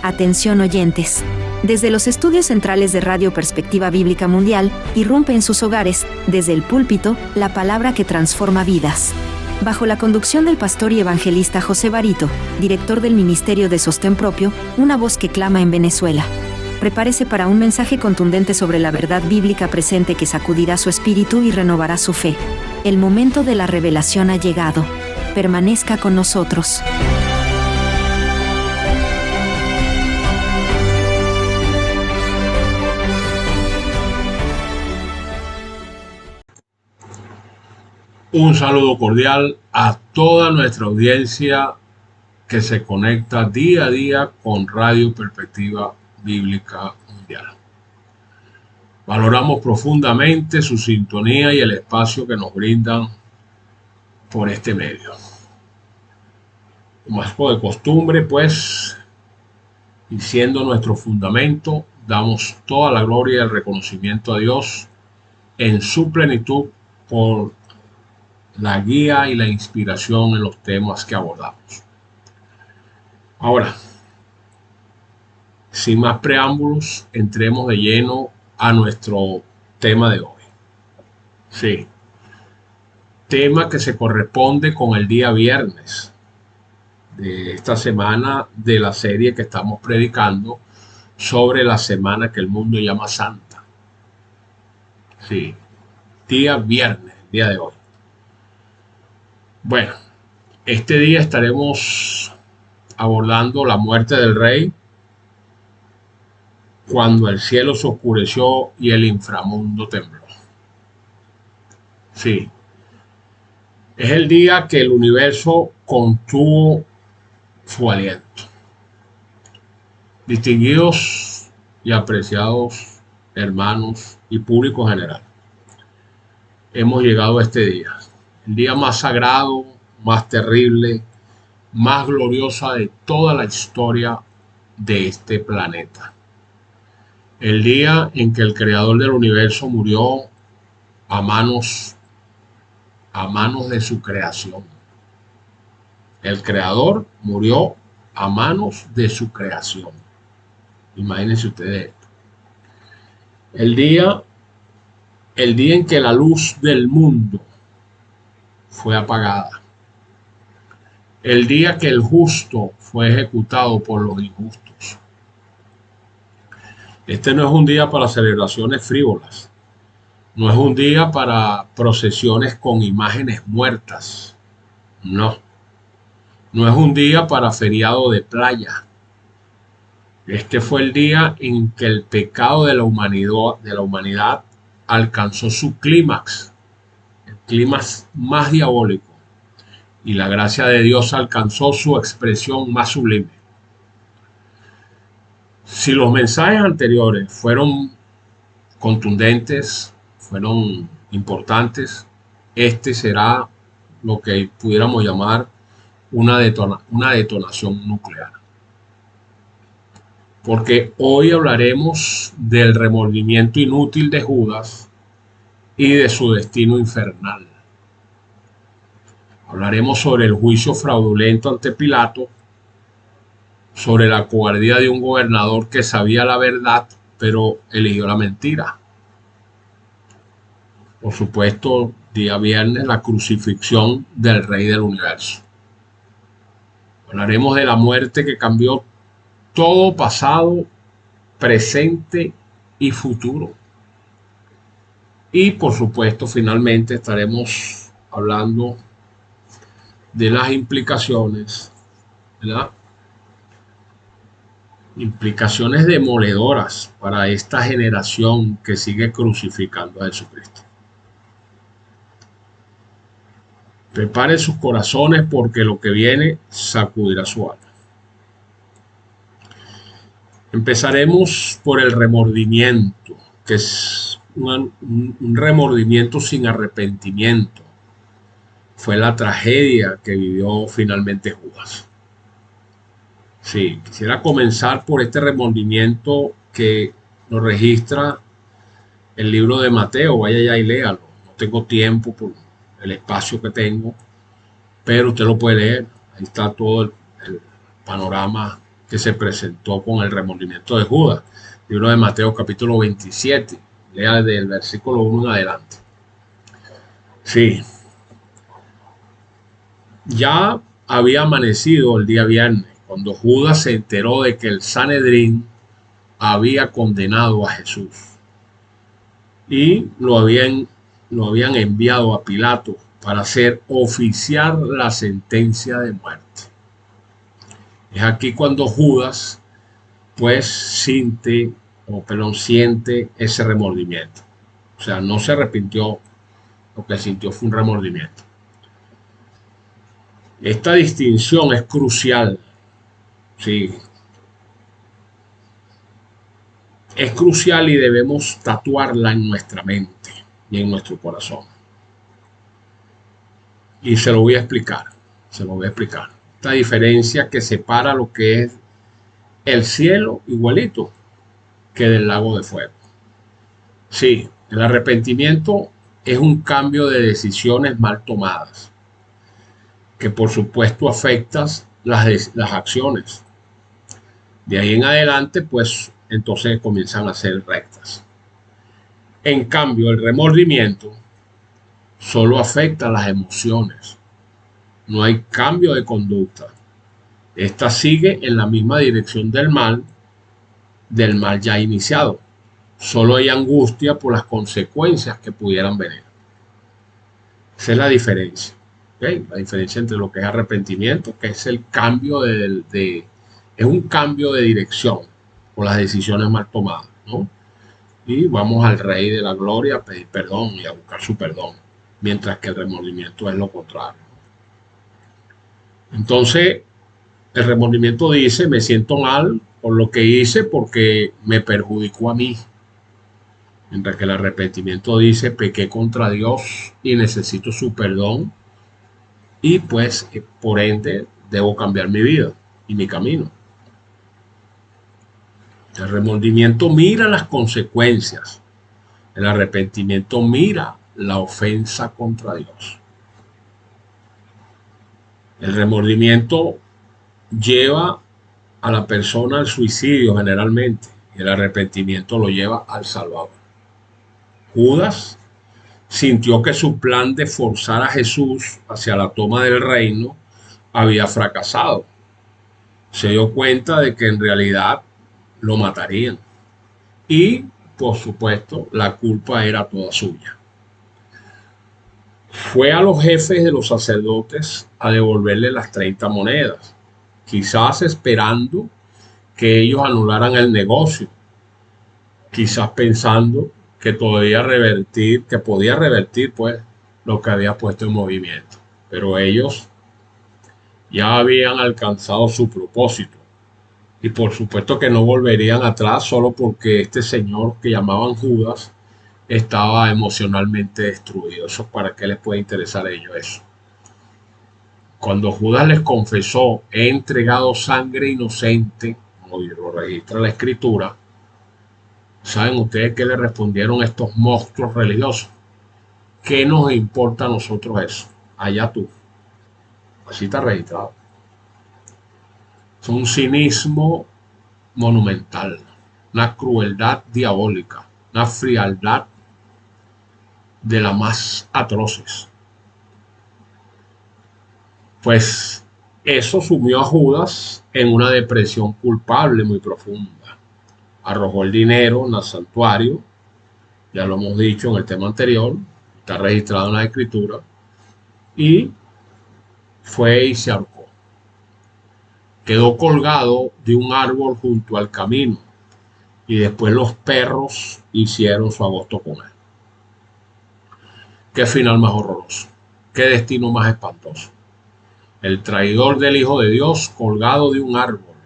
Atención oyentes. Desde los estudios centrales de Radio Perspectiva Bíblica Mundial, irrumpe en sus hogares, desde el púlpito, la palabra que transforma vidas. Bajo la conducción del pastor y evangelista José Barito, director del Ministerio de Sostén Propio, una voz que clama en Venezuela. Prepárese para un mensaje contundente sobre la verdad bíblica presente que sacudirá su espíritu y renovará su fe. El momento de la revelación ha llegado. Permanezca con nosotros. Un saludo cordial a toda nuestra audiencia que se conecta día a día con Radio Perspectiva Bíblica Mundial. Valoramos profundamente su sintonía y el espacio que nos brindan por este medio. Como es de costumbre, pues, y siendo nuestro fundamento, damos toda la gloria y el reconocimiento a Dios en su plenitud por la guía y la inspiración en los temas que abordamos. Ahora, sin más preámbulos, entremos de lleno a nuestro tema de hoy. Sí, tema que se corresponde con el día viernes de esta semana de la serie que estamos predicando sobre la semana que el mundo llama Santa. Sí, día viernes, día de hoy. Bueno, este día estaremos abordando la muerte del rey, cuando el cielo se oscureció y el inframundo tembló. Sí, es el día que el universo contuvo su aliento. Distinguidos y apreciados hermanos y público general, hemos llegado a este día. El día más sagrado, más terrible, más gloriosa de toda la historia de este planeta. El día en que el creador del universo murió a manos de su creación. El creador murió a manos de su creación. Imagínense ustedes esto. El día en que la luz del mundo fue apagada. El día que el justo fue ejecutado por los injustos. Este no es un día para celebraciones frívolas. No es un día para procesiones con imágenes muertas. No. No es un día para feriado de playa. Este fue el día en que el pecado de la humanidad alcanzó su clímax. El clímax más diabólico, y la gracia de Dios alcanzó su expresión más sublime. Si los mensajes anteriores fueron contundentes, fueron importantes, este será lo que pudiéramos llamar una detonación nuclear. Porque hoy hablaremos del remordimiento inútil de Judas y de su destino infernal. Hablaremos sobre el juicio fraudulento ante Pilato, sobre la cobardía de un gobernador que sabía la verdad, pero eligió la mentira. Por supuesto, día viernes, la crucifixión del Rey del Universo. Hablaremos de la muerte que cambió todo pasado, presente y futuro. Y por supuesto, finalmente estaremos hablando de las implicaciones, ¿verdad? Implicaciones demoledoras para esta generación que sigue crucificando a Jesucristo. Preparen sus corazones porque lo que viene sacudirá su alma. Empezaremos por el remordimiento, que es un remordimiento sin arrepentimiento. Fue la tragedia que vivió finalmente Judas. Sí, quisiera comenzar por este remordimiento que lo registra el libro de Mateo. Vaya allá y léalo. No tengo tiempo por el espacio que tengo, pero usted lo puede leer. Ahí está todo el panorama que se presentó con el remordimiento de Judas. Libro de Mateo capítulo 27, lea del versículo 1 en adelante. Sí, ya había amanecido el día viernes cuando Judas se enteró de que el Sanedrín había condenado a Jesús y lo habían enviado a Pilato para hacer oficiar la sentencia de muerte. Es aquí cuando Judas pues siente ese remordimiento. O sea, no se arrepintió, lo que sintió fue un remordimiento. Esta distinción es crucial, sí. Es crucial y debemos tatuarla en nuestra mente y en nuestro corazón. Y se lo voy a explicar, Esta diferencia que separa lo que es el cielo igualito que del lago de fuego. Sí, el arrepentimiento es un cambio de decisiones mal tomadas, que por supuesto afectan las acciones. De ahí en adelante, pues entonces comienzan a ser rectas. En cambio, el remordimiento solo afecta las emociones. No hay cambio de conducta. Esta sigue en la misma dirección del mal ya iniciado. Solo hay angustia por las consecuencias que pudieran venir. Esa es la diferencia. ¿Okay? La diferencia entre lo que es arrepentimiento, que es el cambio es un cambio de dirección por las decisiones mal tomadas, ¿no? Y vamos al Rey de la Gloria a pedir perdón y a buscar su perdón, mientras que el remordimiento es lo contrario. Entonces, el remordimiento dice, me siento mal por lo que hice porque me perjudicó a mí. Mientras que el arrepentimiento dice, pequé contra Dios y necesito su perdón y pues por ende debo cambiar mi vida y mi camino. El remordimiento mira las consecuencias. El arrepentimiento mira la ofensa contra Dios. El remordimiento lleva a la persona al suicidio generalmente y el arrepentimiento lo lleva al Salvador. Judas sintió que su plan de forzar a Jesús hacia la toma del reino había fracasado. Se dio cuenta de que en realidad lo matarían y por supuesto la culpa era toda suya. Fue a los jefes de los sacerdotes a devolverle las 30 monedas, quizás esperando que ellos anularan el negocio, quizás pensando que podía revertir pues lo que había puesto en movimiento, pero ellos ya habían alcanzado su propósito y por supuesto que no volverían atrás solo porque este señor que llamaban Judas estaba emocionalmente destruido. Eso, ¿para qué les puede interesar a ellos eso? Cuando Judas les confesó, he entregado sangre inocente, como lo registra la escritura, ¿saben ustedes qué le respondieron estos monstruos religiosos? ¿Qué nos importa a nosotros eso? Allá tú. Así está registrado. Es un cinismo monumental, una crueldad diabólica, una frialdad de las más atroces. Pues eso sumió a Judas en una depresión culpable muy profunda. Arrojó el dinero en el santuario, ya lo hemos dicho en el tema anterior, está registrado en la escritura, y fue y se ahorcó. Quedó colgado de un árbol junto al camino y después los perros hicieron su agosto con él. Qué final más horroroso, qué destino más espantoso. El traidor del Hijo de Dios colgado de un árbol,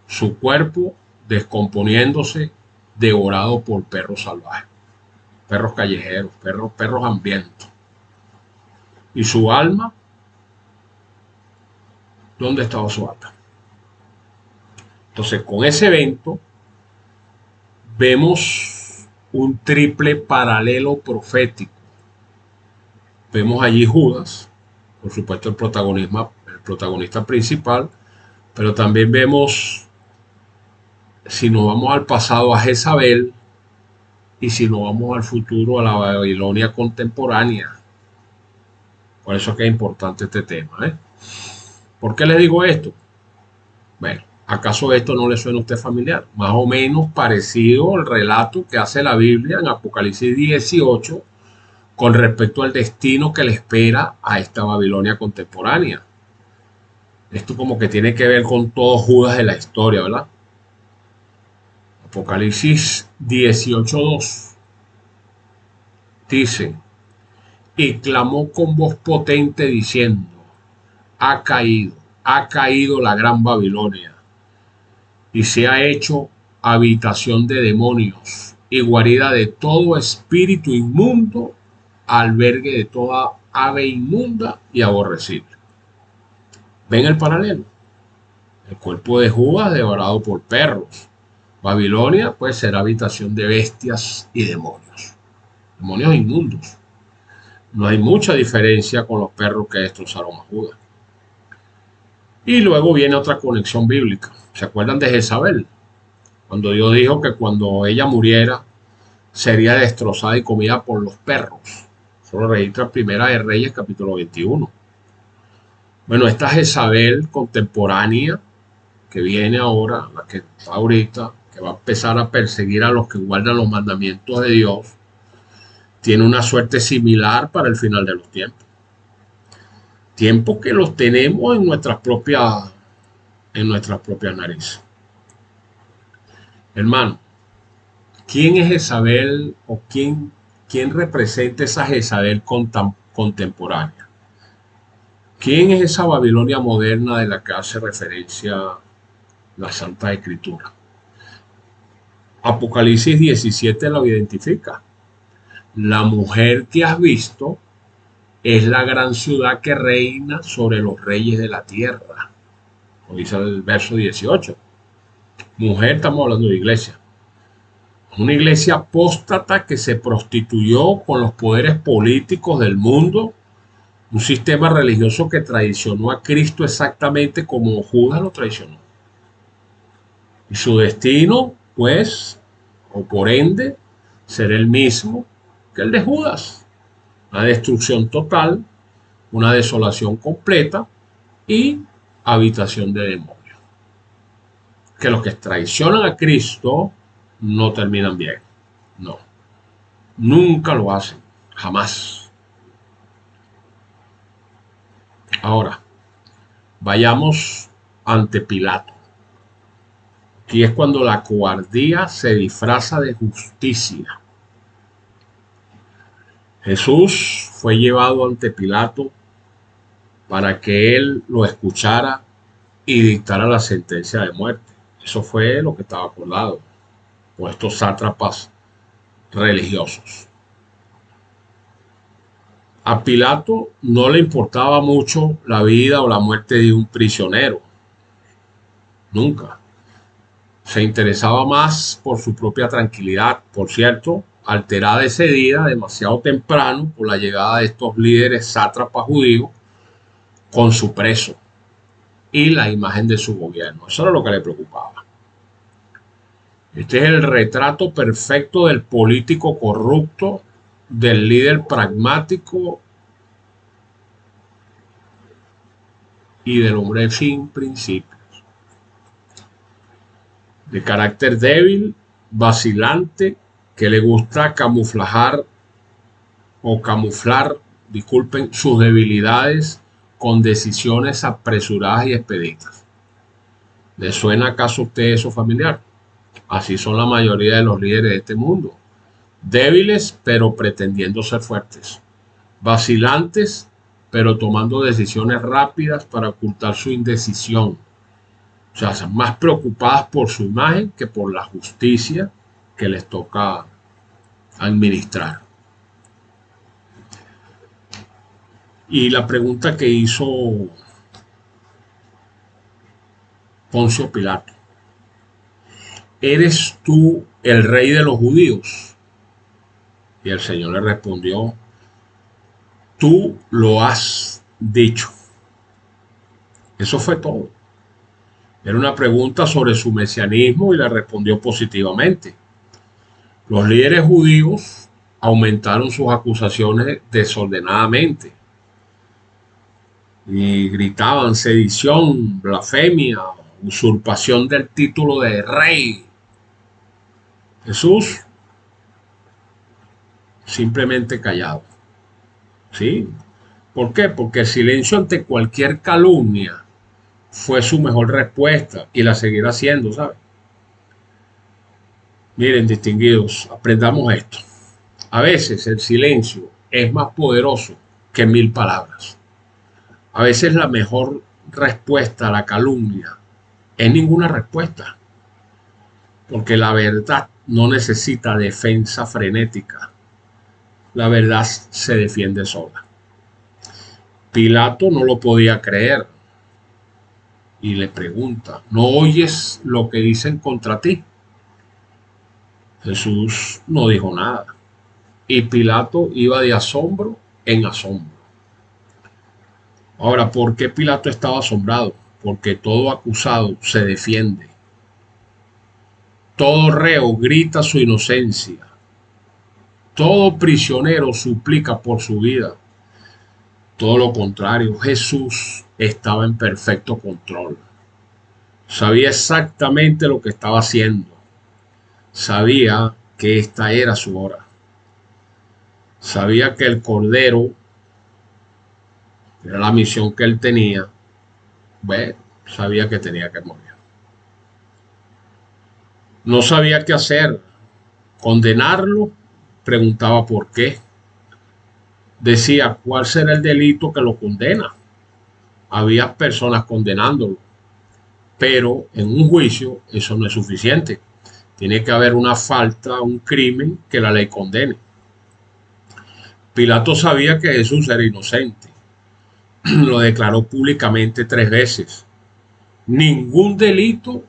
su cuerpo descomponiéndose, devorado por perros salvajes, perros callejeros, perros hambrientos. Y su alma, ¿dónde estaba su alma? Entonces, con ese evento vemos un triple paralelo profético. Vemos allí Judas, por supuesto el protagonista principal, pero también vemos si nos vamos al pasado a Jezabel y si nos vamos al futuro a la Babilonia contemporánea. Por eso es que es importante este tema, ¿eh? ¿Por qué les digo esto? Bueno, ¿acaso esto no le suena a usted familiar? Más o menos parecido al relato que hace la Biblia en Apocalipsis 18 con respecto al destino que le espera a esta Babilonia contemporánea. Esto como que tiene que ver con todo Judas de la historia, ¿verdad? Apocalipsis 18:2 dice, y clamó con voz potente diciendo, ha caído la gran Babilonia, y se ha hecho habitación de demonios y guarida de todo espíritu inmundo, albergue de toda ave inmunda y aborrecible. ¿Ven el paralelo? El cuerpo de Judas devorado por perros. Babilonia pues será habitación de bestias y demonios. Demonios inmundos. No hay mucha diferencia con los perros que destrozaron a Judas. Y luego viene otra conexión bíblica. ¿Se acuerdan de Jezabel? Cuando Dios dijo que cuando ella muriera sería destrozada y comida por los perros. Eso lo registra Primera de Reyes, capítulo 21. Bueno, esta Jezabel contemporánea que viene ahora, la que está ahorita, que va a empezar a perseguir a los que guardan los mandamientos de Dios, tiene una suerte similar para el final de los tiempos. Tiempos que los tenemos en nuestras propias narices. Hermano, ¿quién es Jezabel o quién representa esa Jezabel contemporánea? ¿Quién es esa Babilonia moderna de la que hace referencia la Santa Escritura? Apocalipsis 17 lo identifica. La mujer que has visto es la gran ciudad que reina sobre los reyes de la tierra. Lo dice el verso 18. Mujer, estamos hablando de iglesia. Una iglesia apóstata que se prostituyó con los poderes políticos del mundo. Un sistema religioso que traicionó a Cristo exactamente como Judas lo traicionó. Y su destino, pues, o por ende, será el mismo que el de Judas. Una destrucción total, una desolación completa y habitación de demonios. Que los que traicionan a Cristo no terminan bien. No. Nunca lo hacen. Jamás. Ahora, vayamos ante Pilato. Aquí es cuando la cobardía se disfraza de justicia. Jesús fue llevado ante Pilato para que él lo escuchara y dictara la sentencia de muerte. Eso fue lo que estaba acordado por estos sátrapas religiosos. A Pilato no le importaba mucho la vida o la muerte de un prisionero. Nunca. Se interesaba más por su propia tranquilidad. Por cierto, alterada ese día demasiado temprano por la llegada de estos líderes sátrapas judíos con su preso y la imagen de su gobierno. Eso era lo que le preocupaba. Este es el retrato perfecto del político corrupto, del líder pragmático y del hombre sin principios. De carácter débil, vacilante, que le gusta camuflar, sus debilidades con decisiones apresuradas y expeditas. ¿Le suena acaso a usted eso familiar? Así son la mayoría de los líderes de este mundo. Débiles, pero pretendiendo ser fuertes. Vacilantes, pero tomando decisiones rápidas para ocultar su indecisión. O sea, son más preocupadas por su imagen que por la justicia que les toca administrar. Y la pregunta que hizo Poncio Pilato: ¿eres tú el rey de los judíos? Y el Señor le respondió: tú lo has dicho. Eso fue todo. Era una pregunta sobre su mesianismo y le respondió positivamente. Los líderes judíos aumentaron sus acusaciones desordenadamente y gritaban sedición, blasfemia, usurpación del título de rey. Jesús simplemente callado. ¿Sí? ¿Por qué? Porque el silencio ante cualquier calumnia fue su mejor respuesta y la seguirá siendo, ¿sabes? Miren, distinguidos, aprendamos esto. A veces el silencio es más poderoso que 1000 palabras. A veces la mejor respuesta a la calumnia es ninguna respuesta, porque la verdad no necesita defensa frenética. La verdad se defiende sola. Pilato no lo podía creer y le pregunta, ¿no oyes lo que dicen contra ti? Jesús no dijo nada y Pilato iba de asombro en asombro. Ahora, ¿por qué Pilato estaba asombrado? Porque todo acusado se defiende. Todo reo grita su inocencia. Todo prisionero suplica por su vida. Todo lo contrario, Jesús estaba en perfecto control. Sabía exactamente lo que estaba haciendo. Sabía que esta era su hora. Sabía que el Cordero, que era la misión que él tenía, bueno, sabía que tenía que morir. No sabía qué hacer. Condenarlo, preguntaba por qué. Decía, ¿cuál será el delito que lo condena? Había personas condenándolo, pero en un juicio eso no es suficiente. Tiene que haber una falta, un crimen que la ley condene. Pilato sabía que Jesús era inocente. Lo declaró públicamente 3 veces. Ningún delito,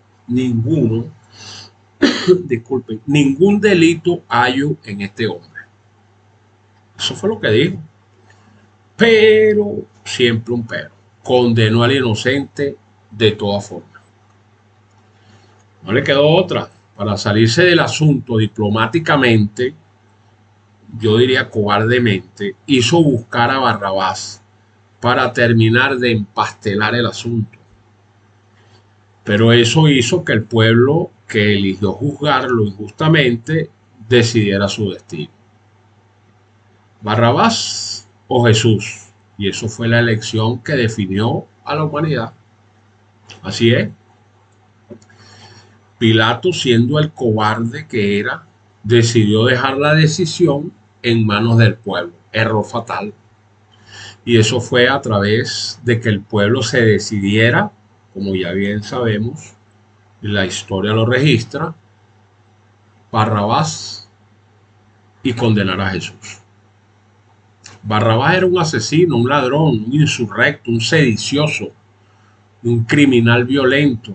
disculpen, ningún delito hallo en este hombre. Eso fue lo que dijo. Pero, siempre un pero, condenó al inocente de todas formas. No le quedó otra. Para salirse del asunto diplomáticamente, yo diría cobardemente, hizo buscar a Barrabás para terminar de empastelar el asunto. Pero eso hizo que el pueblo que eligió juzgarlo injustamente decidiera su destino. Barrabás o Jesús. Y eso fue la elección que definió a la humanidad. Así es. Pilato, siendo el cobarde que era, decidió dejar la decisión en manos del pueblo. Error fatal. Y eso fue a través de que el pueblo se decidiera, como ya bien sabemos, la historia lo registra, Barrabás y condenar a Jesús. Barrabás era un asesino, un ladrón, un insurrecto, un sedicioso, un criminal violento.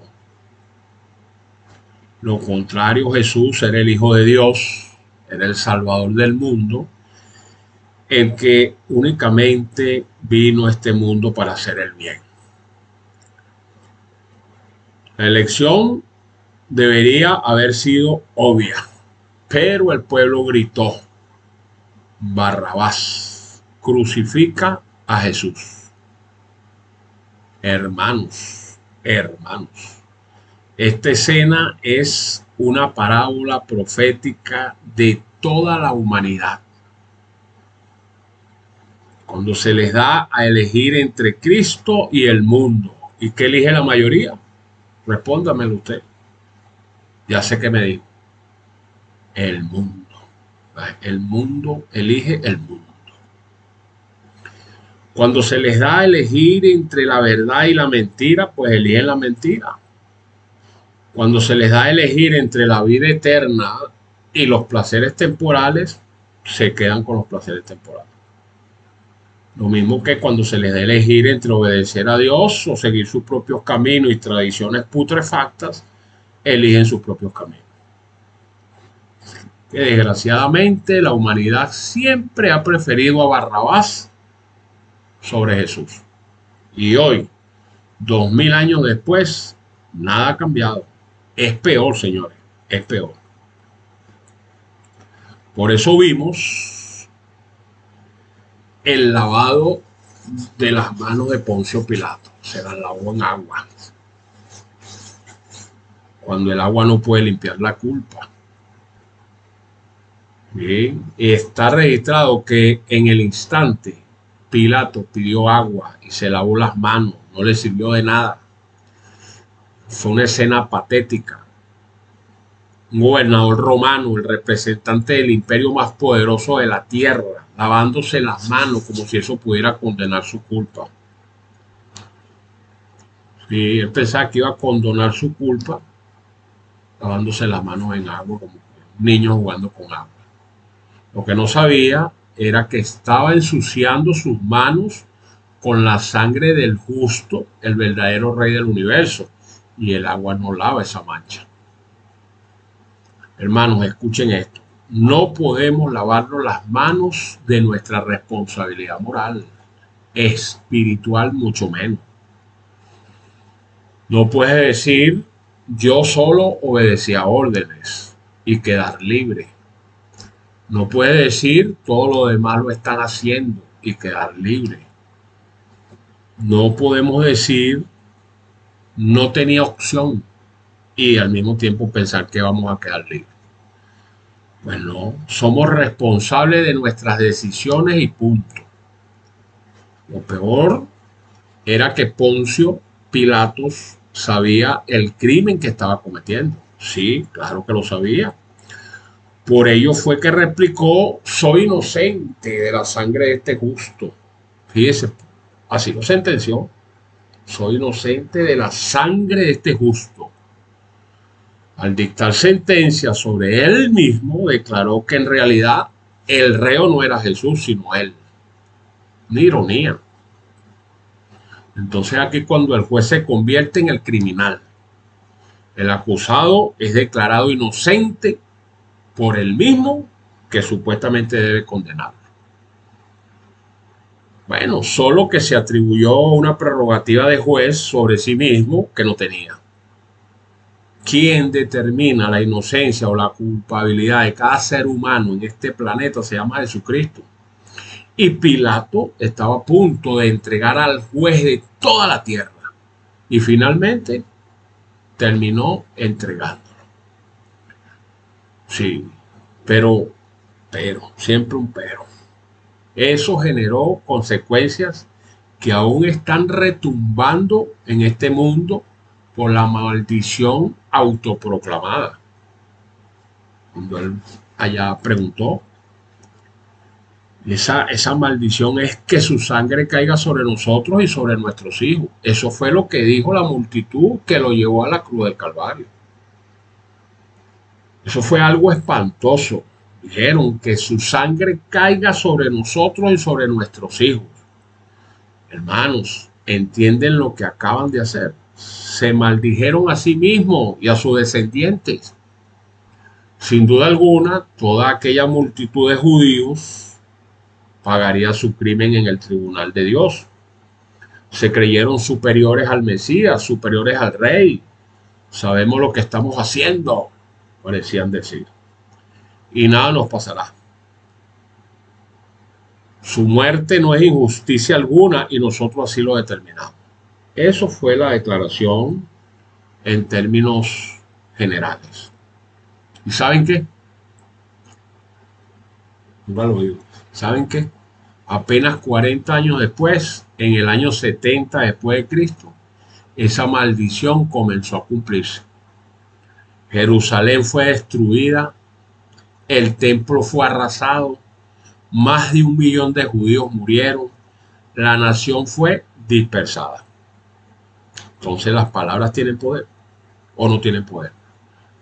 Lo contrario, Jesús era el Hijo de Dios, era el Salvador del mundo, el que únicamente vino a este mundo para hacer el bien. La elección debería haber sido obvia, pero el pueblo gritó, Barrabás, crucifica a Jesús. Hermanos, esta escena es una parábola profética de toda la humanidad. Cuando se les da a elegir entre Cristo y el mundo, ¿y qué elige la mayoría? Respóndamelo usted. Ya sé que me dijo. El mundo. El mundo elige el mundo. Cuando se les da a elegir entre la verdad y la mentira, pues eligen la mentira. Cuando se les da a elegir entre la vida eterna y los placeres temporales, se quedan con los placeres temporales. Lo mismo que cuando se les da a elegir entre obedecer a Dios o seguir sus propios caminos y tradiciones putrefactas, eligen sus propios caminos. Que desgraciadamente la humanidad siempre ha preferido a Barrabás sobre Jesús. Y hoy, 2000 años después, Nada ha cambiado. Es peor, señores, es peor. Por eso vimos el lavado de las manos de Poncio Pilato. Se las lavó en agua. Cuando el agua no puede limpiar la culpa. Bien, está registrado que en el instante Pilato pidió agua y se lavó las manos. No le sirvió de nada. Fue una escena patética. Un gobernador romano, el representante del imperio más poderoso de la tierra, lavándose las manos como si eso pudiera condenar su culpa. Sí, él pensaba que iba a condonar su culpa lavándose las manos en agua como un niño jugando con agua. Lo que no sabía era que estaba ensuciando sus manos con la sangre del justo, el verdadero rey del universo, y el agua no lava esa mancha. Hermanos, escuchen esto. No podemos lavarnos las manos de nuestra responsabilidad moral, espiritual mucho menos. No puedes decir, yo solo obedecía órdenes y quedar libre. No puedes decir, todo lo demás lo están haciendo y quedar libre. No podemos decir, no tenía opción y al mismo tiempo pensar que vamos a quedar libres. Pues no, somos responsables de nuestras decisiones y punto. Lo peor era que Poncio Pilatos sabía el crimen que estaba cometiendo. Sí, claro que lo sabía. Por ello fue que replicó, soy inocente de la sangre de este justo. Fíjese, así lo sentenció. Soy inocente de la sangre de este justo. Al dictar sentencia sobre él mismo, declaró que en realidad el reo no era Jesús, sino él. Una ironía. Entonces aquí cuando el juez se convierte en el criminal, el acusado es declarado inocente por el mismo que supuestamente debe condenar. Bueno, solo que se atribuyó una prerrogativa de juez sobre sí mismo que no tenía. Quien determina la inocencia o la culpabilidad de cada ser humano en este planeta se llama Jesucristo. Y Pilato estaba a punto de entregar al juez de toda la tierra. Y finalmente terminó entregándolo. Sí, pero, siempre un pero. Eso generó consecuencias que aún están retumbando en este mundo por la maldición autoproclamada. Cuando él allá preguntó, esa maldición es que su sangre caiga sobre nosotros y sobre nuestros hijos. Eso fue lo que dijo la multitud que lo llevó a la cruz del Calvario. Eso fue algo espantoso. Dijeron que su sangre caiga sobre nosotros y sobre nuestros hijos. Hermanos, ¿entienden lo que acaban de hacer? Se maldijeron a sí mismos y a sus descendientes. Sin duda alguna, toda aquella multitud de judíos pagaría su crimen en el tribunal de Dios. Se creyeron superiores al Mesías, superiores al Rey. Sabemos lo que estamos haciendo, parecían decir. Y nada nos pasará. Su muerte no es injusticia alguna y nosotros así lo determinamos. Eso fue la declaración en términos generales. ¿Y saben qué? Nunca lo digo. ¿Saben qué? Apenas 40 años después, en el año 70 después de Cristo, esa maldición comenzó a cumplirse. Jerusalén fue destruida, el templo fue arrasado, más de 1 millón de judíos murieron, la nación fue dispersada. Entonces las palabras tienen poder o no tienen poder.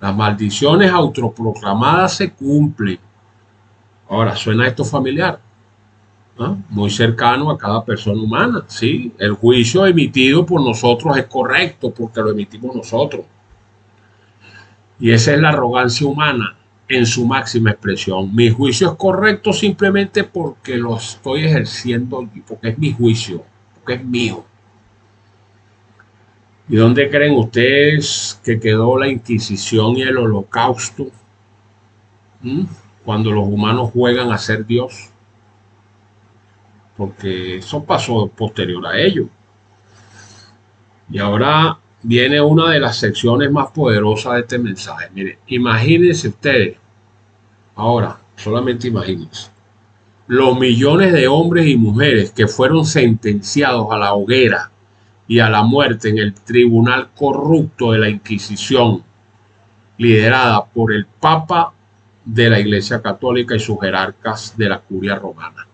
Las maldiciones autoproclamadas se cumplen. Ahora, ¿suena esto familiar? ¿No? Muy cercano a cada persona humana. Sí, el juicio emitido por nosotros es correcto porque lo emitimos nosotros. Y esa es la arrogancia humana en su máxima expresión. Mi juicio es correcto simplemente porque lo estoy ejerciendo, porque es mi juicio, porque es mío. ¿Y dónde creen ustedes que quedó la Inquisición y el Holocausto? ¿Mm? Cuando los humanos juegan a ser Dios, porque eso pasó posterior a ello. Y ahora viene una de las secciones más poderosas de este mensaje. Miren, imagínense ustedes, ahora, solamente imagínense, los millones de hombres y mujeres que fueron sentenciados a la hoguera y a la muerte en el tribunal corrupto de la Inquisición, liderada por el Papa de la Iglesia Católica y sus jerarcas de la Curia Romana,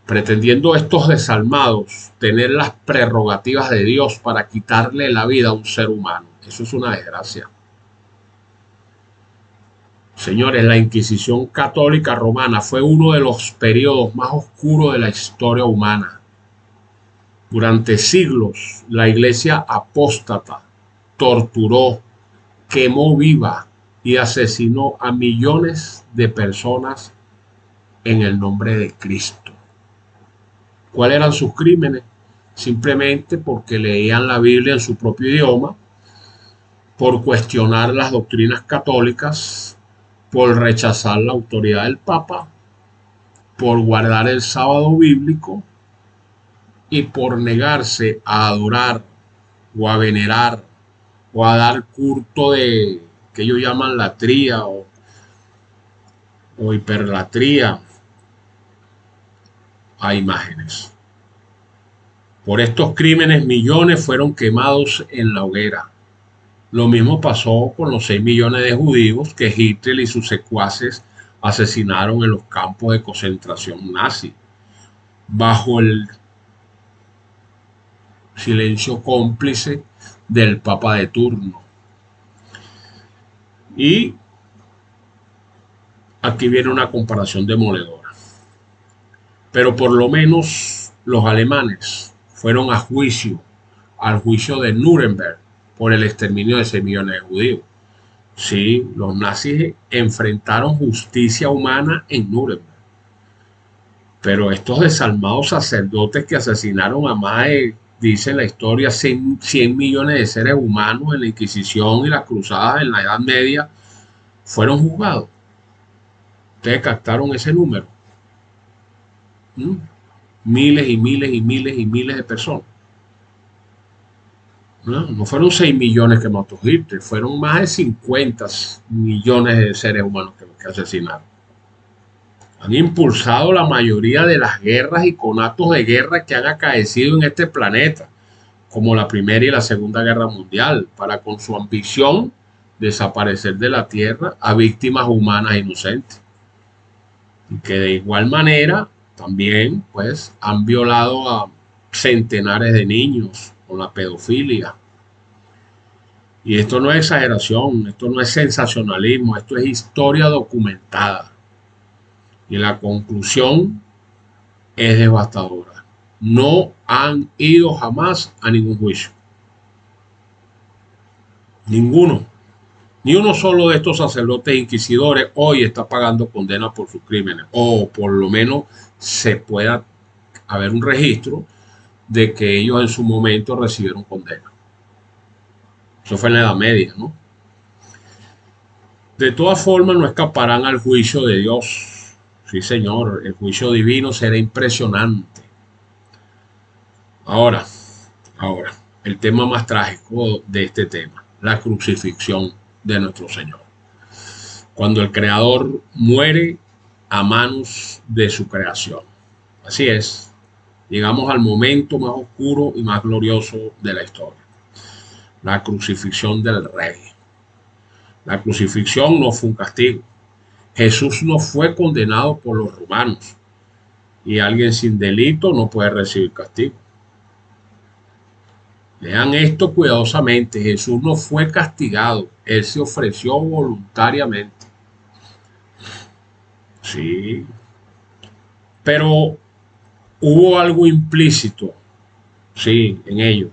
pretendiendo estos desalmados tener las prerrogativas de Dios para quitarle la vida a un ser humano. Eso es una desgracia. Señores, la Inquisición Católica Romana fue uno de los periodos más oscuros de la historia humana. Durante siglos, la Iglesia apóstata torturó, quemó viva y asesinó a millones de personas en el nombre de Cristo. ¿Cuáles eran sus crímenes? Simplemente porque leían la Biblia en su propio idioma, por cuestionar las doctrinas católicas, por rechazar la autoridad del Papa, por guardar el sábado bíblico y por negarse a adorar o a venerar o a dar culto de que ellos llaman latría o hiperlatría a imágenes. Por estos crímenes millones fueron quemados en la hoguera. Lo mismo pasó con los 6 millones de judíos que Hitler y sus secuaces asesinaron en los campos de concentración nazi, bajo el silencio cómplice del Papa de turno. Y aquí viene una comparación demoledora. Pero por lo menos los alemanes fueron a juicio, al juicio de Nuremberg, por el exterminio de 6 millones de judíos. Sí, los nazis enfrentaron justicia humana en Nuremberg. Pero estos desalmados sacerdotes que asesinaron a más de, dice la historia, 100 millones de seres humanos en la Inquisición y las cruzadas en la Edad Media, fueron juzgados. Ustedes captaron ese número. Miles y miles y miles y miles de personas. No fueron 6 millones que mató Hitler, fueron más de 50 millones de seres humanos que asesinaron. Han impulsado la mayoría de las guerras y conatos de guerra que han acaecido en este planeta, como la Primera y la Segunda Guerra Mundial, para con su ambición desaparecer de la Tierra a víctimas humanas inocentes. Y que de igual manera también pues han violado a centenares de niños con la pedofilia. Y esto no es exageración, esto no es sensacionalismo, esto es historia documentada. Y la conclusión es devastadora. No han ido jamás a ningún juicio. Ninguno. Ni uno solo de estos sacerdotes inquisidores hoy está pagando condena por sus crímenes. O por lo menos se pueda haber un registro de que ellos en su momento recibieron condena. Eso fue en la Edad Media, ¿no? De todas formas, no escaparán al juicio de Dios. Sí, señor, el juicio divino será impresionante. Ahora, el tema más trágico de este tema, la crucifixión de nuestro Señor. Cuando el Creador muere a manos de su creación. Así es, llegamos al momento más oscuro y más glorioso de la historia. La crucifixión del Rey. La crucifixión no fue un castigo. Jesús no fue condenado por los romanos. Y alguien sin delito no puede recibir castigo. Lean esto cuidadosamente. Jesús no fue castigado. Él se ofreció voluntariamente. Sí. Pero hubo algo implícito, sí, en ello.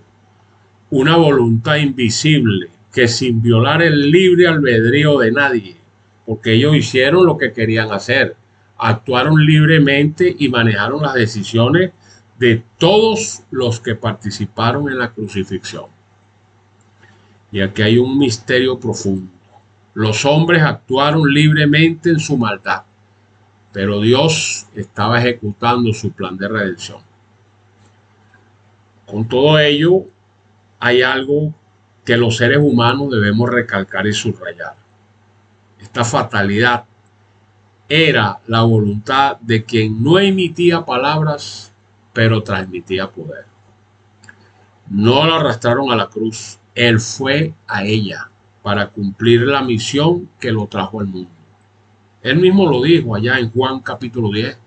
Una voluntad invisible que sin violar el libre albedrío de nadie, porque ellos hicieron lo que querían hacer, actuaron libremente y manejaron las decisiones de todos los que participaron en la crucifixión. Y aquí hay un misterio profundo. Los hombres actuaron libremente en su maldad, pero Dios estaba ejecutando su plan de redención. Con todo ello, hay algo que los seres humanos debemos recalcar y subrayar. Esta fatalidad era la voluntad de quien no emitía palabras, pero transmitía poder. No lo arrastraron a la cruz, él fue a ella para cumplir la misión que lo trajo al mundo. Él mismo lo dijo allá en Juan capítulo 10.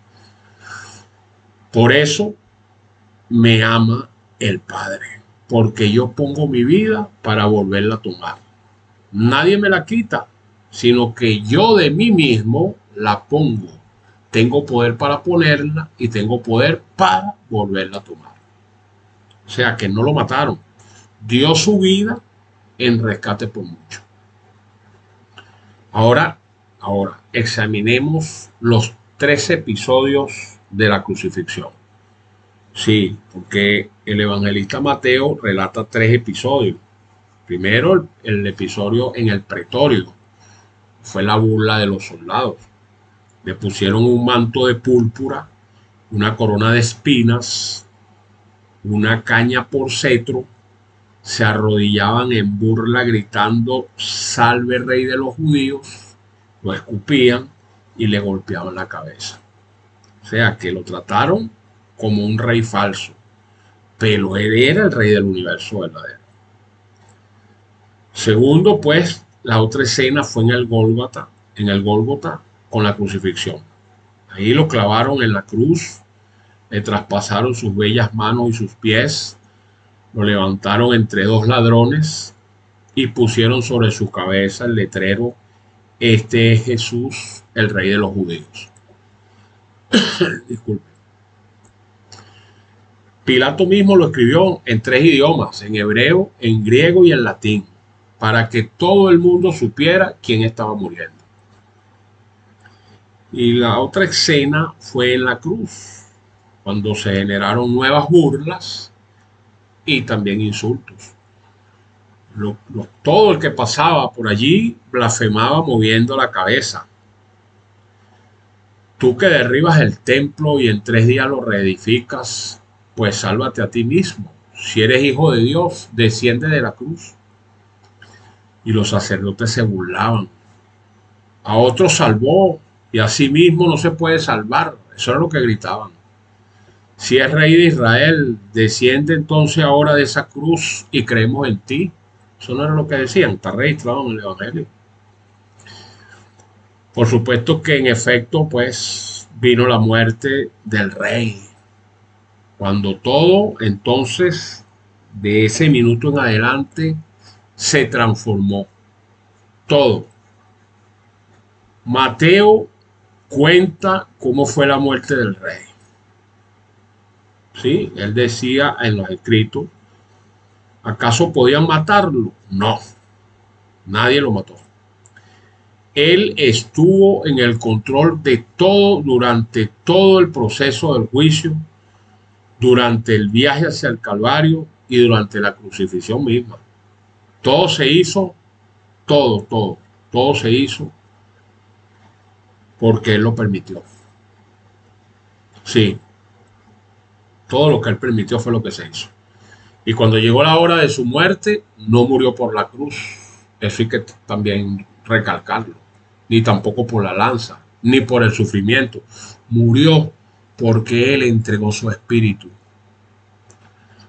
Por eso me ama el Padre, porque yo pongo mi vida para volverla a tomar. Nadie me la quita, sino que yo de mí mismo la pongo. Tengo poder para ponerla y tengo poder para volverla a tomar. O sea que no lo mataron. Dio su vida en rescate por mucho. Ahora examinemos los 3 episodios de la crucifixión. Sí, porque el evangelista Mateo relata 3 episodios. Primero, el episodio en el pretorio. Fue la burla de los soldados. Le pusieron un manto de púrpura, una corona de espinas, una caña por cetro. Se arrodillaban en burla gritando: salve rey de los judíos. Lo escupían y le golpeaban la cabeza. O sea que lo trataron como un rey falso, pero él era el rey del universo verdadero. Segundo, pues, la otra escena fue en el Gólgota con la crucifixión. Ahí lo clavaron en la cruz, le traspasaron sus bellas manos y sus pies, lo levantaron entre 2 ladrones y pusieron sobre su cabeza el letrero: este es Jesús, el rey de los judíos. Disculpe. Pilato mismo lo escribió en 3 idiomas, en hebreo, en griego y en latín, para que todo el mundo supiera quién estaba muriendo. Y la otra escena fue en la cruz, cuando se generaron nuevas burlas y también insultos. Todo el que pasaba por allí blasfemaba moviendo la cabeza. Tú que derribas el templo y en 3 días lo reedificas, pues sálvate a ti mismo. Si eres hijo de Dios, desciende de la cruz. Y los sacerdotes se burlaban. A otros salvó y a sí mismo no se puede salvar. Eso es lo que gritaban. Si es rey de Israel, desciende entonces ahora de esa cruz y creemos en ti. Eso no era lo que decían, está registrado en el Evangelio. Por supuesto que en efecto, pues, vino la muerte del rey. Cuando todo, entonces, de ese minuto en adelante, se transformó. Todo. Mateo cuenta cómo fue la muerte del rey. ¿Sí? Él decía en los escritos: ¿acaso podían matarlo? No, nadie lo mató. Él estuvo en el control de todo durante todo el proceso del juicio, durante el viaje hacia el Calvario y durante la crucifixión misma. Todo se hizo, todo se hizo porque Él lo permitió. Sí, todo lo que Él permitió fue lo que se hizo. Y cuando llegó la hora de su muerte, no murió por la cruz. Eso hay que también recalcarlo. Ni tampoco por la lanza, ni por el sufrimiento. Murió porque Él entregó su espíritu.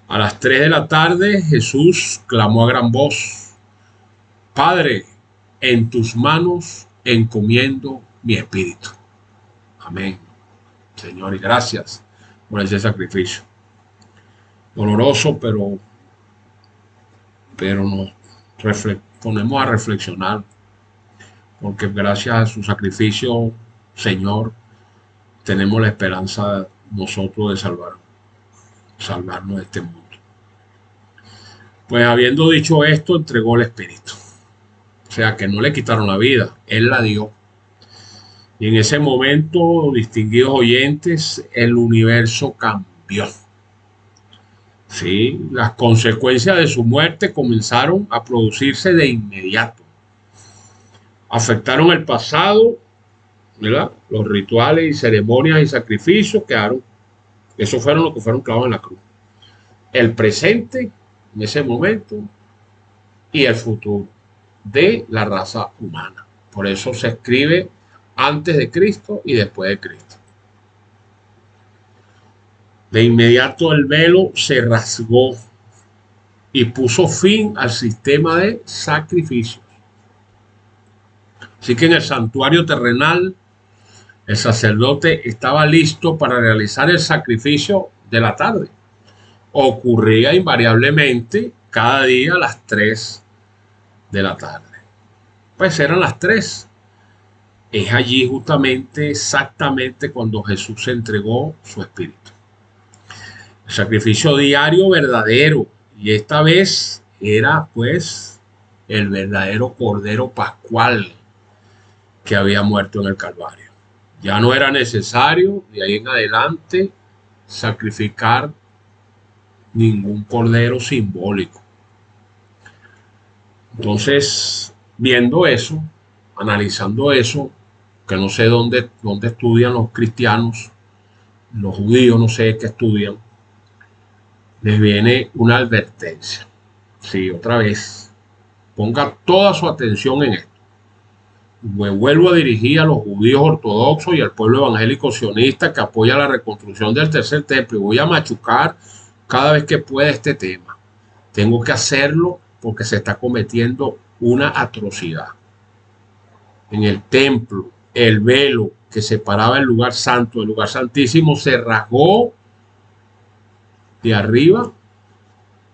A las 3 de la tarde, Jesús clamó a gran voz: Padre, en tus manos encomiendo mi espíritu. Amén. Señor, y gracias por ese sacrificio. Doloroso, pero nos ponemos a reflexionar, porque gracias a su sacrificio, Señor, tenemos la esperanza nosotros de salvarnos de este mundo. Pues habiendo dicho esto, entregó el espíritu. O sea que no le quitaron la vida, Él la dio. Y en ese momento, distinguidos oyentes, el universo cambió. Sí, las consecuencias de su muerte comenzaron a producirse de inmediato. Afectaron el pasado, ¿verdad? Los rituales y ceremonias y sacrificios quedaron. Esos fueron los que fueron clavados en la cruz. El presente, en ese momento, y el futuro de la raza humana. Por eso se escribe antes de Cristo y después de Cristo. De inmediato el velo se rasgó y puso fin al sistema de sacrificios. Así que en el santuario terrenal el sacerdote estaba listo para realizar el sacrificio de la tarde. Ocurría invariablemente cada día a las 3 de la tarde. Pues eran las 3. Es allí justamente, exactamente cuando Jesús entregó su espíritu. El sacrificio diario verdadero. Y esta vez era pues el verdadero Cordero Pascual que había muerto en el Calvario. Ya no era necesario de ahí en adelante sacrificar ningún cordero simbólico. Entonces, viendo eso, analizando eso, que no sé dónde estudian los cristianos, los judíos, no sé qué estudian, les viene una advertencia. Sí, otra vez, ponga toda su atención en esto. Me vuelvo a dirigir a los judíos ortodoxos y al pueblo evangélico sionista que apoya la reconstrucción del tercer templo, y voy a machucar cada vez que pueda este tema. Tengo que hacerlo porque se está cometiendo una atrocidad. En el templo, el velo que separaba el lugar santo del lugar santísimo se rasgó de arriba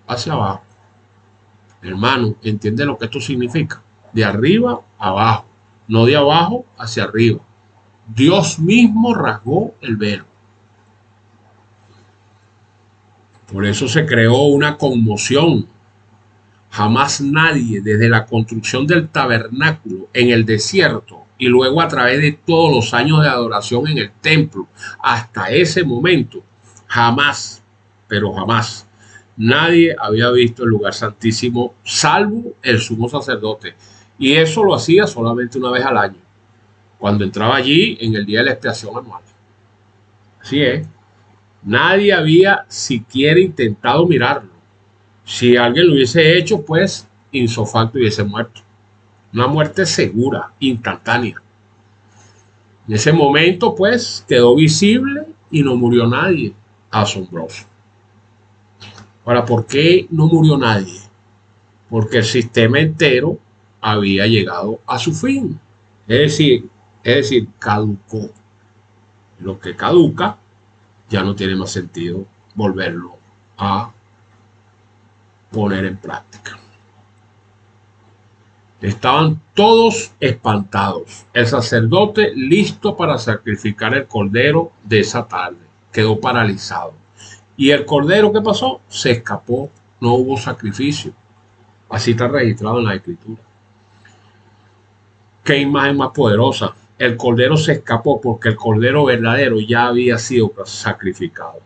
hacia abajo. Hermano, ¿entiende lo que esto significa? De arriba a abajo, no de abajo hacia arriba. Dios mismo rasgó el velo. Por eso se creó una conmoción. Jamás nadie, desde la construcción del tabernáculo en el desierto y luego a través de todos los años de adoración en el templo, hasta ese momento, jamás, pero jamás, nadie había visto el lugar santísimo salvo el sumo sacerdote. Y eso lo hacía solamente una vez al año, cuando entraba allí en el día de la expiación anual. Así es. Nadie había siquiera intentado mirarlo. Si alguien lo hubiese hecho, pues, ipso facto hubiese muerto. Una muerte segura, instantánea. En ese momento, pues, quedó visible y no murió nadie. Asombroso. Ahora, ¿por qué no murió nadie? Porque el sistema entero había llegado a su fin. Es decir, caducó. Lo que caduca ya no tiene más sentido volverlo a poner en práctica. Estaban todos espantados. El sacerdote listo para sacrificar el cordero de esa tarde. Quedó paralizado. ¿Y el cordero qué pasó? Se escapó. No hubo sacrificio. Así está registrado en la Escritura. ¿Qué imagen más poderosa? El cordero se escapó porque el cordero verdadero ya había sido sacrificado.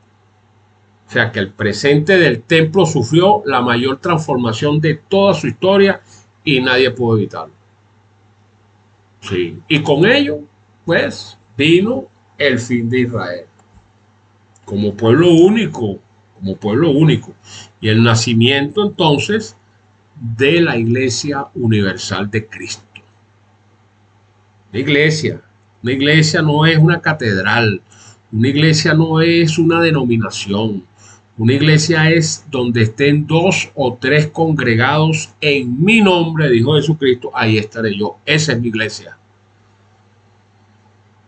O sea que el presente del templo sufrió la mayor transformación de toda su historia y nadie pudo evitarlo. Sí. Y con ello, pues, vino el fin de Israel. Como pueblo único, y el nacimiento entonces de la Iglesia Universal de Cristo. Una iglesia no es una catedral, una iglesia no es una denominación, una iglesia es donde estén 2 o 3 congregados en mi nombre, dijo Jesucristo, ahí estaré yo. Esa es mi iglesia.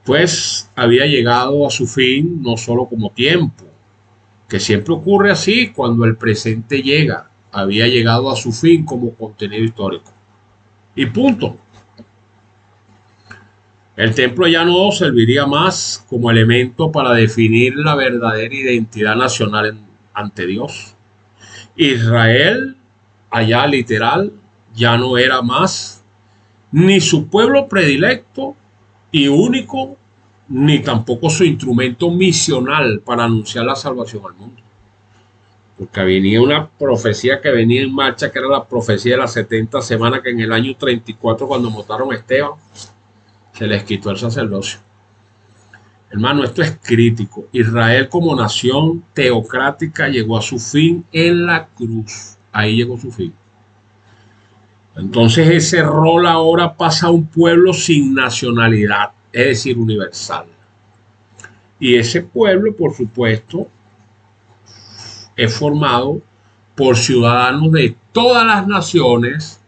Pues había llegado a su fin no solo como tiempo, que siempre ocurre así cuando el presente llega, había llegado a su fin como contenido histórico. Y punto. El templo ya no serviría más como elemento para definir la verdadera identidad nacional ante Dios. Israel, allá literal, ya no era más ni su pueblo predilecto y único, ni tampoco su instrumento misional para anunciar la salvación al mundo. porque venía una profecía que venía en marcha, que era la profecía de las 70 semanas, que en el año 34, cuando mataron a Esteban, se les quitó el sacerdocio. Hermano, esto es crítico. Israel como nación teocrática llegó a su fin en la cruz. Ahí llegó su fin. Entonces ese rol ahora pasa a un pueblo sin nacionalidad, es decir, universal. Y ese pueblo, por supuesto, es formado por ciudadanos de todas las naciones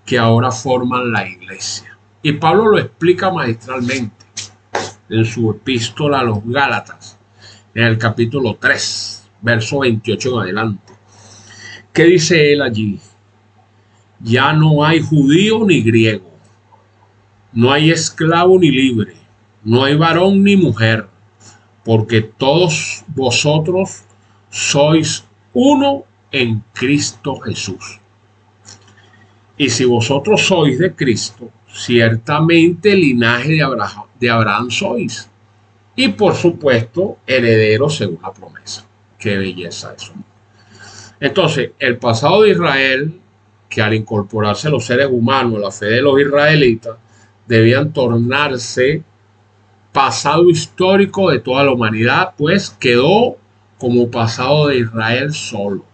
que ahora forman la iglesia. Y Pablo lo explica magistralmente en su epístola a los Gálatas, en el capítulo 3, verso 28 en adelante. ¿Qué dice él allí? Ya no hay judío ni griego, no hay esclavo ni libre, no hay varón ni mujer, porque todos vosotros sois uno en Cristo Jesús. Y si vosotros sois de Cristo, ciertamente linaje de Abraham sois. Y por supuesto, herederos según la promesa. Qué belleza eso. Entonces, el pasado de Israel, que al incorporarse los seres humanos a la fe de los israelitas, debían tornarse pasado histórico de toda la humanidad, pues quedó como pasado de Israel solo.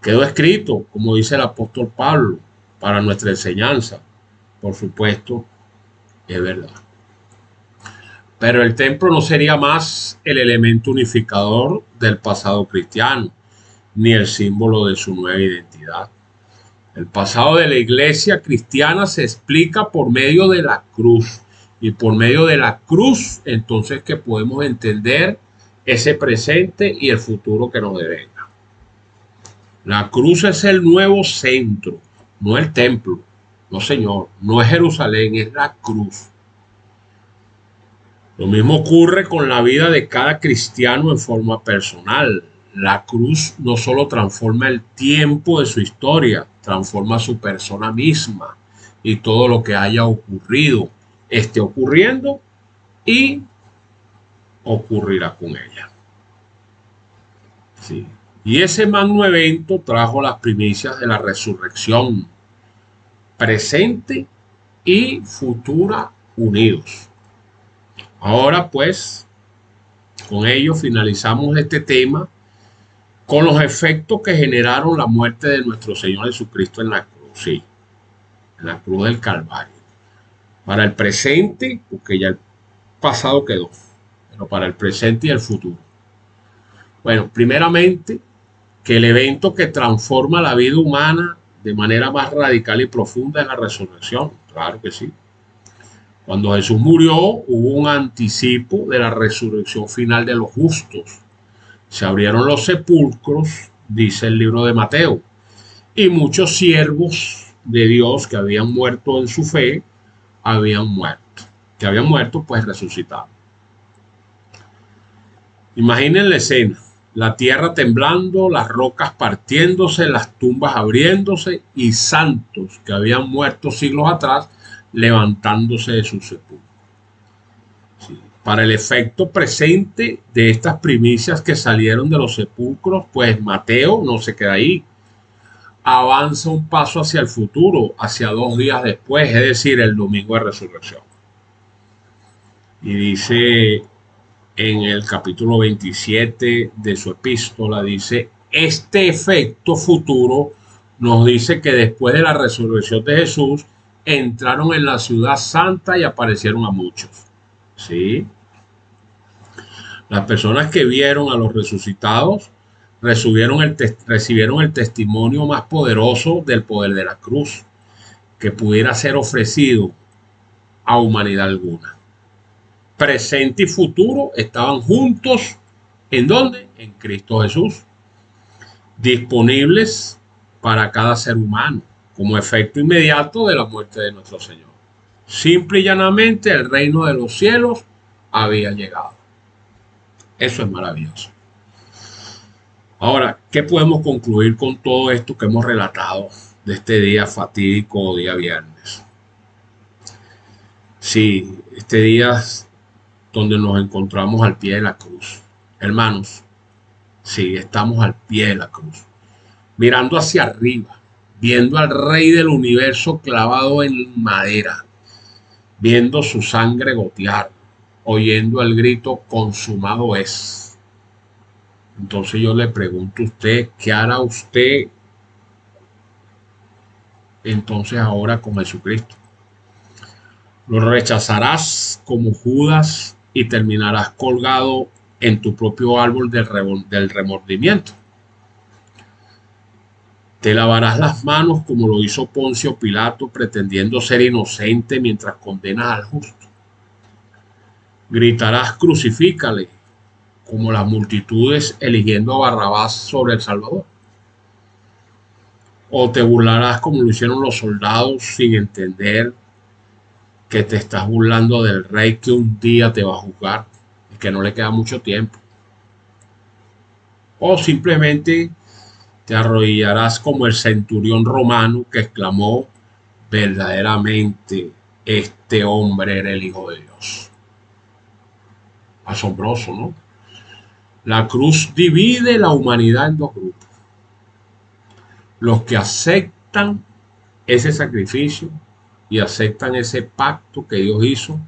Quedó escrito, como dice el apóstol Pablo, para nuestra enseñanza. Por supuesto, es verdad. Pero el templo no sería más el elemento unificador del pasado cristiano, ni el símbolo de su nueva identidad. El pasado de la iglesia cristiana se explica por medio de la cruz. Y por medio de la cruz, entonces, que podemos entender ese presente y el futuro que nos devenga. La cruz es el nuevo centro, no el templo. No, señor, no es Jerusalén, es la cruz. Lo mismo ocurre con la vida de cada cristiano en forma personal. La cruz no solo transforma el tiempo de su historia, transforma su persona misma y todo lo que haya ocurrido, esté ocurriendo y ocurrirá con ella. Sí. Y ese magno evento trajo las primicias de la resurrección, presente y futura unidos. Ahora pues, con ello finalizamos este tema con los efectos que generaron la muerte de nuestro Señor Jesucristo en la cruz, sí, en la cruz del Calvario. Para el presente, porque ya el pasado quedó, pero para el presente y el futuro. Bueno, primeramente, que el evento que transforma la vida humana de manera más radical y profunda es la resurrección, claro que sí. Cuando Jesús murió, hubo un anticipo de la resurrección final de los justos. Se abrieron los sepulcros, dice el libro de Mateo, y muchos siervos de Dios que habían muerto en su fe, habían muerto, pues resucitaron. Imaginen la escena, la tierra temblando, las rocas partiéndose, las tumbas abriéndose y santos que habían muerto siglos atrás levantándose de sus sepulcros. Sí. Para el efecto presente de estas primicias que salieron de los sepulcros, pues Mateo no se queda ahí. Avanza un paso hacia el futuro, hacia 2 días después, es decir, el domingo de resurrección. Y dice en el capítulo 27 de su epístola, dice, este efecto futuro nos dice que después de la resurrección de Jesús, entraron en la ciudad santa y aparecieron a muchos. ¿Sí? Las personas que vieron a los resucitados recibieron el testimonio más poderoso del poder de la cruz que pudiera ser ofrecido a humanidad alguna. Presente y futuro estaban juntos. ¿En dónde? En Cristo Jesús. Disponibles para cada ser humano como efecto inmediato de la muerte de nuestro Señor. Simple y llanamente el reino de los cielos había llegado. Eso es maravilloso. Ahora, ¿qué podemos concluir con todo esto que hemos relatado de este día fatídico, día viernes? Sí, este día donde nos encontramos al pie de la cruz. Hermanos, Sí, estamos al pie de la cruz, mirando hacia arriba, viendo al Rey del universo clavado en madera, viendo su sangre gotear, oyendo el grito consumado es. Entonces yo le pregunto a usted, ¿qué hará usted entonces ahora con Jesucristo? ¿Lo rechazarás como Judas y terminarás colgado en tu propio árbol del remordimiento? ¿Te lavarás las manos como lo hizo Poncio Pilato pretendiendo ser inocente mientras condenas al justo? ¿Gritarás crucifícale como las multitudes eligiendo a Barrabás sobre el Salvador? ¿O te burlarás como lo hicieron los soldados sin entender que te estás burlando del rey que un día te va a juzgar y que no le queda mucho tiempo? ¿O simplemente te arrodillarás como el centurión romano que exclamó: verdaderamente este hombre era el Hijo de Dios? Asombroso, ¿no? La cruz divide la humanidad en dos grupos: los que aceptan ese sacrificio y aceptan ese pacto que Dios hizo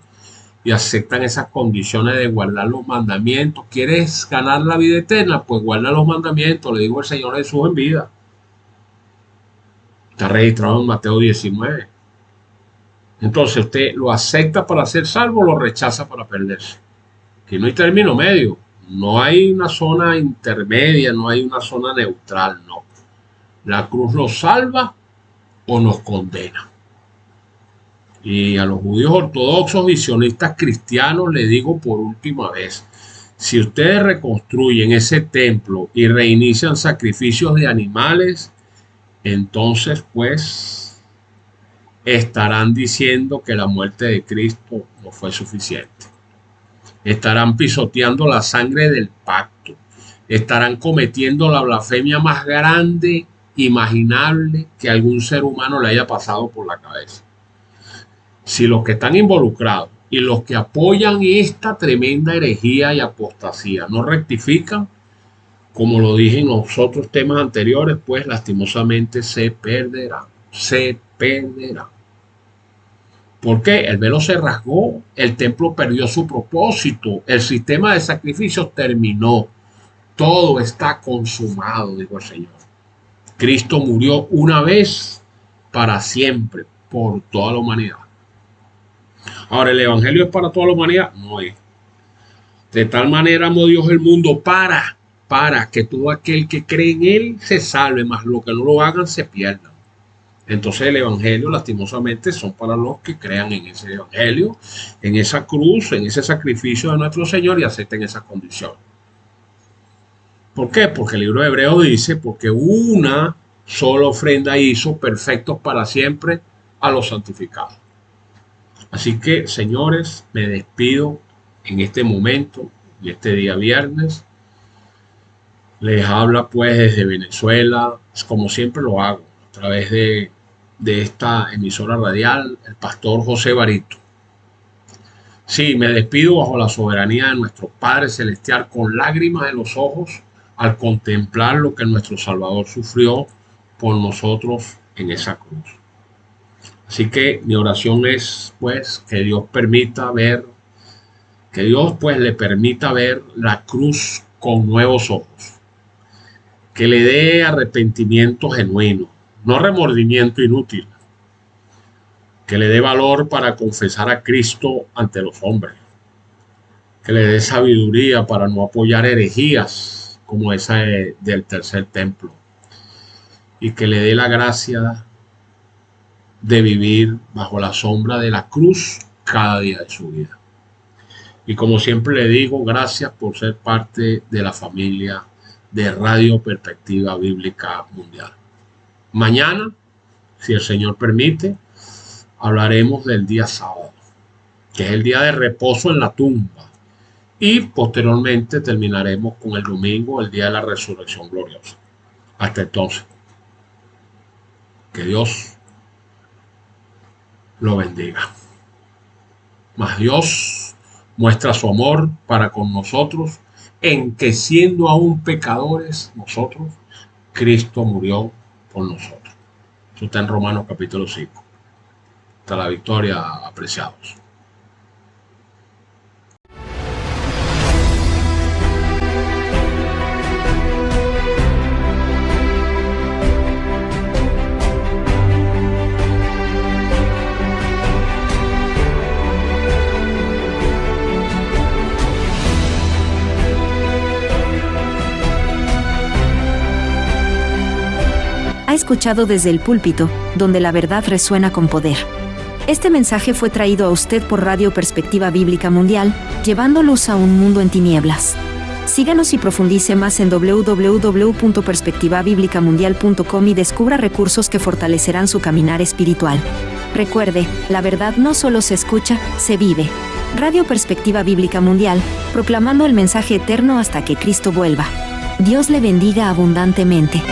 y aceptan esas condiciones de guardar los mandamientos. ¿Quieres ganar la vida eterna? Pues guarda los mandamientos, le dijo el Señor Jesús en vida. Está registrado en Mateo 19. Entonces usted lo acepta para ser salvo o lo rechaza para perderse. Aquí no hay término medio, no hay una zona intermedia, no hay una zona neutral, no. La cruz nos salva o nos condena. Y a los judíos ortodoxos visionistas cristianos le digo por última vez: si ustedes reconstruyen ese templo y reinician sacrificios de animales, entonces pues estarán diciendo que la muerte de Cristo no fue suficiente. Estarán pisoteando la sangre del pacto. Estarán cometiendo la blasfemia más grande imaginable que algún ser humano le haya pasado por la cabeza. Si los que están involucrados y los que apoyan esta tremenda herejía y apostasía no rectifican, como lo dije en los otros temas anteriores, pues lastimosamente se perderán. Se perderán. ¿Por qué? El velo se rasgó, el templo perdió su propósito, el sistema de sacrificios terminó, todo está consumado, dijo el Señor. Cristo murió una vez para siempre por toda la humanidad. Ahora, ¿el evangelio es para toda la humanidad? No es. De tal manera amó Dios el mundo para que todo aquel que cree en él se salve, mas los que no lo hagan se pierdan. Entonces el evangelio lastimosamente son para los que crean en ese evangelio, en esa cruz, en ese sacrificio de nuestro Señor y acepten esa condición. ¿Por qué? Porque el libro de Hebreos dice: porque una sola ofrenda hizo perfectos para siempre a los santificados. Así que, señores, me despido en este momento, en este día viernes. Les habla pues desde Venezuela, como siempre lo hago, a través de esta emisora radial, el pastor José Barito. Sí, me despido bajo la soberanía de nuestro Padre Celestial, con lágrimas en los ojos, al contemplar lo que nuestro Salvador sufrió por nosotros en esa cruz. Así que mi oración es pues que Dios permita ver, que Dios pues le permita ver la cruz con nuevos ojos, que le dé arrepentimiento genuino, no remordimiento inútil, que le dé valor para confesar a Cristo ante los hombres, que le dé sabiduría para no apoyar herejías como esa del tercer templo, y que le dé la gracia de vivir bajo la sombra de la cruz cada día de su vida. Y como siempre le digo, gracias por ser parte de la familia de Radio Perspectiva Bíblica Mundial. Mañana, si el Señor permite, hablaremos del día sábado, que es el día de reposo en la tumba, y posteriormente terminaremos con el domingo, el día de la resurrección gloriosa. Hasta entonces, que Dios lo bendiga. Mas Dios muestra su amor para con nosotros en que siendo aún pecadores nosotros, Cristo murió por nosotros. Eso está en Romanos capítulo 5. Hasta la victoria, apreciados. Ha escuchado Desde el Púlpito, donde la verdad resuena con poder. Este mensaje fue traído a usted por Radio Perspectiva Bíblica Mundial, llevando luz a un mundo en tinieblas. Síganos y profundice más en www.perspectivabiblicamundial.com y descubra recursos que fortalecerán su caminar espiritual. Recuerde, la verdad no solo se escucha, se vive. Radio Perspectiva Bíblica Mundial, proclamando el mensaje eterno hasta que Cristo vuelva. Dios le bendiga abundantemente.